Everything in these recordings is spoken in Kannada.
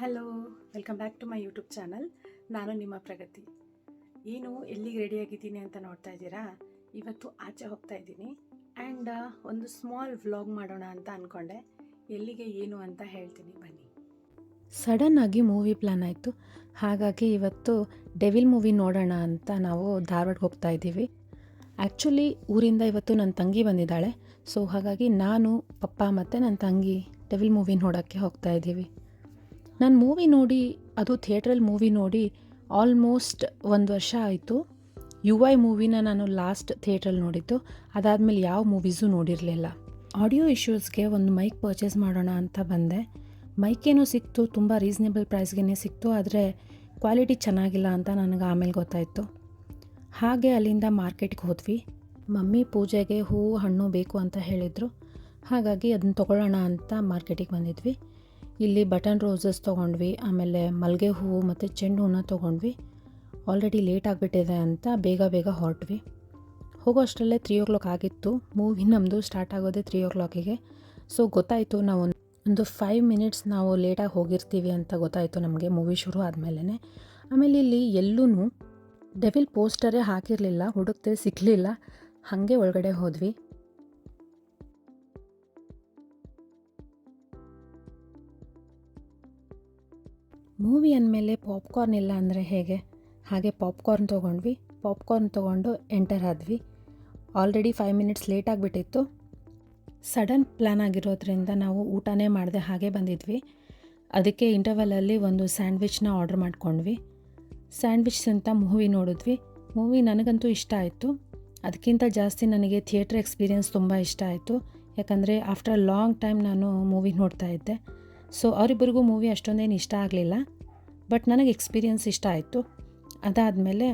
Hello, welcome back to my YouTube channel. ನಾನು ನಿಮ್ಮ ಪ್ರಗತಿ. ಏನು ಎಲ್ಲಿಗೆ ರೆಡಿಯಾಗಿದ್ದೀನಿ ಅಂತ ನೋಡ್ತಾ ಇದ್ದೀರಾ? ಇವತ್ತು ಆಚೆ ಹೋಗ್ತಾ ಇದ್ದೀನಿ ಆ್ಯಂಡ್ ಒಂದು ಸ್ಮಾಲ್ ವ್ಲಾಗ್ ಮಾಡೋಣ ಅಂತ ಅಂದ್ಕೊಂಡೆ. ಎಲ್ಲಿಗೆ ಏನು ಅಂತ ಹೇಳ್ತೀನಿ ಬನ್ನಿ. ಸಡನ್ನಾಗಿ ಮೂವಿ ಪ್ಲ್ಯಾನ್ ಆಯಿತು. ಹಾಗಾಗಿ ಇವತ್ತು ಡೆವಿಲ್ ಮೂವಿ ನೋಡೋಣ ಅಂತ ನಾವು ಧಾರವಾಡಕ್ಕೆ ಹೋಗ್ತಾ ಇದ್ದೀವಿ. ಆ್ಯಕ್ಚುಲಿ ಊರಿಂದ ಇವತ್ತು ನನ್ನ ತಂಗಿ ಬಂದಿದ್ದಾಳೆ. ಸೊ ಹಾಗಾಗಿ ನಾನು, ಪಪ್ಪ ಮತ್ತು ನನ್ನ ತಂಗಿ ಡೆವಿಲ್ ಮೂವಿ ನೋಡೋಕ್ಕೆ ಹೋಗ್ತಾ ಇದ್ದೀವಿ. ನಾನು ಮೂವಿ ನೋಡಿ, ಅದು ಥಿಯೇಟ್ರಲ್ಲಿ ಮೂವಿ ನೋಡಿ ಆಲ್ಮೋಸ್ಟ್ 1 ವರ್ಷ ಆಯಿತು. UI ಮೂವಿನ ನಾನು ಲಾಸ್ಟ್ ಥಿಯೇಟ್ರಲ್ಲಿ ನೋಡಿದ್ದು. ಅದಾದಮೇಲೆ ಯಾವ ಮೂವೀಸು ನೋಡಿರಲಿಲ್ಲ. ಆಡಿಯೋ ಇಶ್ಯೂಸ್ಗೆ ಒಂದು ಮೈಕ್ ಪರ್ಚೇಸ್ ಮಾಡೋಣ ಅಂತ ಬಂದೆ. ಮೈಕೇನೋ ಸಿಕ್ತು, ತುಂಬ ರೀಸನೇಬಲ್ ಪ್ರೈಸ್ಗೆ ಸಿಕ್ತು, ಆದರೆ ಕ್ವಾಲಿಟಿ ಚೆನ್ನಾಗಿಲ್ಲ ಅಂತ ನನಗೆ ಆಮೇಲೆ ಗೊತ್ತಾಯಿತು. ಹಾಗೆ ಅಲ್ಲಿಂದ ಮಾರ್ಕೆಟ್ಗೆ ಹೋದ್ವಿ. ಮಮ್ಮಿ ಪೂಜೆಗೆ ಹೂವು ಹಣ್ಣು ಬೇಕು ಅಂತ ಹೇಳಿದರು. ಹಾಗಾಗಿ ಅದನ್ನು ತೊಗೊಳ್ಳೋಣ ಅಂತ ಮಾರ್ಕೆಟಿಗೆ ಬಂದಿದ್ವಿ. ಇಲ್ಲಿ ಬಟನ್ ರೋಸಸ್ ತೊಗೊಂಡ್ವಿ, ಆಮೇಲೆ ಮಲ್ಲಿಗೆ ಹೂವು ಮತ್ತು ಚೆಂಡು ಹೂವನ್ನ ತೊಗೊಂಡ್ವಿ. ಆಲ್ರೆಡಿ ಲೇಟ್ ಆಗಿಬಿಟ್ಟಿದೆ ಅಂತ ಬೇಗ ಹೊರಟ್ವಿ. ಹೋಗೋ ಅಷ್ಟರಲ್ಲೇ 3 o'clock ಆಗಿತ್ತು. ಮೂವಿ ನಮ್ಮದು ಸ್ಟಾರ್ಟ್ ಆಗೋದೇ 3 o'clockಗೆ. ಸೊ ಗೊತ್ತಾಯಿತು, ನಾವು ಒಂದು 5 minutes ನಾವು ಲೇಟಾಗಿ ಹೋಗಿರ್ತೀವಿ ಅಂತ ಗೊತ್ತಾಯಿತು ನಮಗೆ ಮೂವಿ ಶುರು ಆದಮೇಲೆ. ಆಮೇಲೆ ಇಲ್ಲಿ ಎಲ್ಲೂ ಡೆವಿಲ್ ಪೋಸ್ಟರೇ ಹಾಕಿರಲಿಲ್ಲ, ಹುಡುಕ್ತೆ ಸಿಗಲಿಲ್ಲ. ಹಾಗೆ ಒಳಗಡೆ ಹೋದ್ವಿ. ಮೂವಿ ಅಂದಮೇಲೆ ಪಾಪ್ಕಾರ್ನ್ ಇಲ್ಲ ಅಂದರೆ ಹೇಗೆ? ಹಾಗೆ ಪಾಪ್ಕಾರ್ನ್ ತೊಗೊಂಡ್ವಿ. ಪಾಪ್ಕಾರ್ನ್ ತೊಗೊಂಡು ಎಂಟರ್ ಆದ್ವಿ. ಆಲ್ರೆಡಿ 5 minutes ಲೇಟ್ ಆಗಿಬಿಟ್ಟಿತ್ತು. ಸಡನ್ ಪ್ಲ್ಯಾನ್ ಆಗಿರೋದ್ರಿಂದ ನಾವು ಊಟನೇ ಮಾಡದೆ ಹಾಗೆ ಬಂದಿದ್ವಿ. ಅದಕ್ಕೆ ಇಂಟರ್ವಲಲ್ಲಿ ಒಂದು ಸ್ಯಾಂಡ್ವಿಚ್ನ ಆರ್ಡ್ರ್ ಮಾಡ್ಕೊಂಡ್ವಿ. ಸ್ಯಾಂಡ್ವಿಚ್ ಅಂತ ಮೂವಿ ನೋಡಿದ್ವಿ. ಮೂವಿ ನನಗಂತೂ ಇಷ್ಟ ಆಯಿತು. ಅದಕ್ಕಿಂತ ಜಾಸ್ತಿ ನನಗೆ ಥಿಯೇಟ್ರ್ ಎಕ್ಸ್ಪೀರಿಯೆನ್ಸ್ ತುಂಬ ಇಷ್ಟ ಆಯಿತು. ಯಾಕಂದರೆ ಆಫ್ಟರ್ ಲಾಂಗ್ ಟೈಮ್ ನಾನು ಮೂವಿ ನೋಡ್ತಾ ಇದ್ದೆ. ಸೊ ಅವರಿಬ್ಬರಿಗೂ ಮೂವಿ ಅಷ್ಟೊಂದೇನು ಇಷ್ಟ ಆಗಲಿಲ್ಲ, ಬಟ್ ನನಗೆ ಎಕ್ಸ್ಪೀರಿಯೆನ್ಸ್ ಇಷ್ಟ ಆಯಿತು. ಅದಾದಮೇಲೆ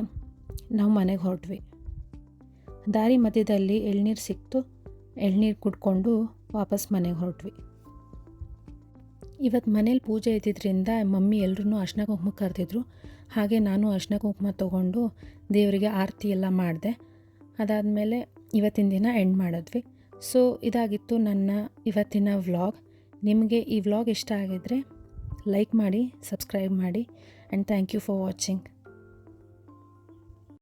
ನಾವು ಮನೆಗೆ ಹೊರಟ್ವಿ. ದಾರಿ ಮಧ್ಯದಲ್ಲಿ ಎಳ್ನೀರು ಸಿಕ್ತು. ಎಳ್ನೀರು ಕುಡ್ಕೊಂಡು ವಾಪಸ್ ಮನೆಗೆ ಹೊರಟ್ವಿ. ಇವತ್ತು ಮನೇಲಿ ಪೂಜೆ ಇದ್ದಿದ್ದರಿಂದ ಮಮ್ಮಿ ಎಲ್ಲರೂ ಅರಿಶಿನ ಕುಂಕುಮ ಕರೆದಿದ್ರು. ಹಾಗೆ ನಾನು ಅರಿಶಿನ ಕುಂಕುಮ ತೊಗೊಂಡು ದೇವರಿಗೆ ಆರತಿ ಎಲ್ಲ ಮಾಡಿದೆ. ಅದಾದಮೇಲೆ ಇವತ್ತಿನ ದಿನ ಎಂಡ್ ಮಾಡಿದ್ವಿ. ಸೊ ಇದಾಗಿತ್ತು ನನ್ನ ಇವತ್ತಿನ ವ್ಲಾಗ್. ನಿಮಗೆ ಈ ವ್ಲಾಗ್ ಇಷ್ಟ ಆಗಿದ್ದರೆ ಲೈಕ್ ಮಾಡಿ, ಸಬ್ಸ್ಕ್ರೈಬ್ ಮಾಡಿ, and thank you for watching.